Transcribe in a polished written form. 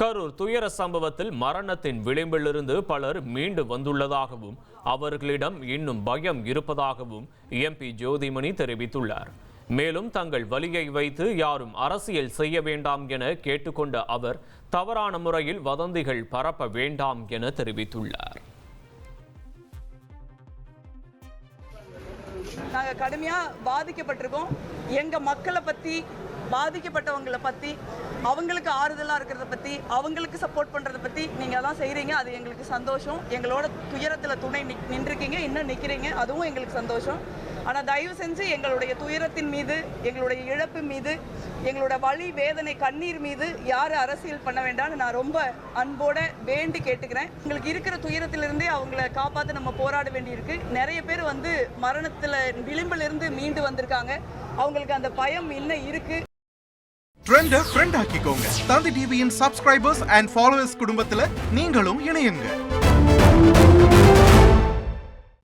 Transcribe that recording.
கரூர் துயர சம்பவத்தில் மரணத்தின் விளிம்பிலிருந்து பலர் மீண்டு வந்துள்ளதாகவும் அவர்களிடம் இன்னும் பயம் இருப்பதாகவும் எம்பி ஜோதிமணி தெரிவித்துள்ளார். மேலும் தங்கள் வலியை வைத்து யாரும் அரசியல் செய்ய வேண்டாம் என கேட்டுக்கொண்ட அவர் தவறான முறையில் வதந்திகள் பரப்ப வேண்டாம் என தெரிவித்துள்ளார். நாங்கள் கடுமையாக பாதிக்கப்பட்டிருக்கோம். எங்கள் மக்களை பற்றி, பாதிக்கப்பட்டவங்களை பற்றி, அவங்களுக்கு ஆறுதலாக இருக்கிறத பற்றி, அவங்களுக்கு சப்போர்ட் பண்ணுறதை பற்றி நீங்கள் எல்லாம் செய்கிறீங்க. அது எங்களுக்கு சந்தோஷம். எங்களோட துயரத்தில் துணை நின்றுருக்கீங்க, இன்னும் நிற்கிறீங்க, அதுவும் எங்களுக்கு சந்தோஷம். ஆனால் தயவு செஞ்சு எங்களுடைய துயரத்தின் மீது, எங்களுடைய இழப்பு மீது, எங்களோட வலி வேதனை கண்ணீர் மீது யாரும் அரசியல் பண்ண வேண்டாம்னு நான் ரொம்ப அன்போட வேண்டி கேட்டுக்கிறேன். எங்களுக்கு இருக்கிற துயரத்திலிருந்தே அவங்கள காப்பாற்ற நம்ம போராட வேண்டியிருக்கு. நிறைய பேர் மரணத்தில் விளிம்பிலிருந்து மீண்டு வந்திருக்காங்க. அவங்களுக்கு அந்த பயம் இன்னும் இருக்கு. ட்ரெண்ட ஃப்ரெண்ட் ஆக்கிக்கோங்க. தந்தி டிவியின் சப்ஸ்கிரைபர்ஸ் அண்ட் ஃபாலோவர்ஸ் குடும்பத்தில் நீங்களும் இணையுங்க.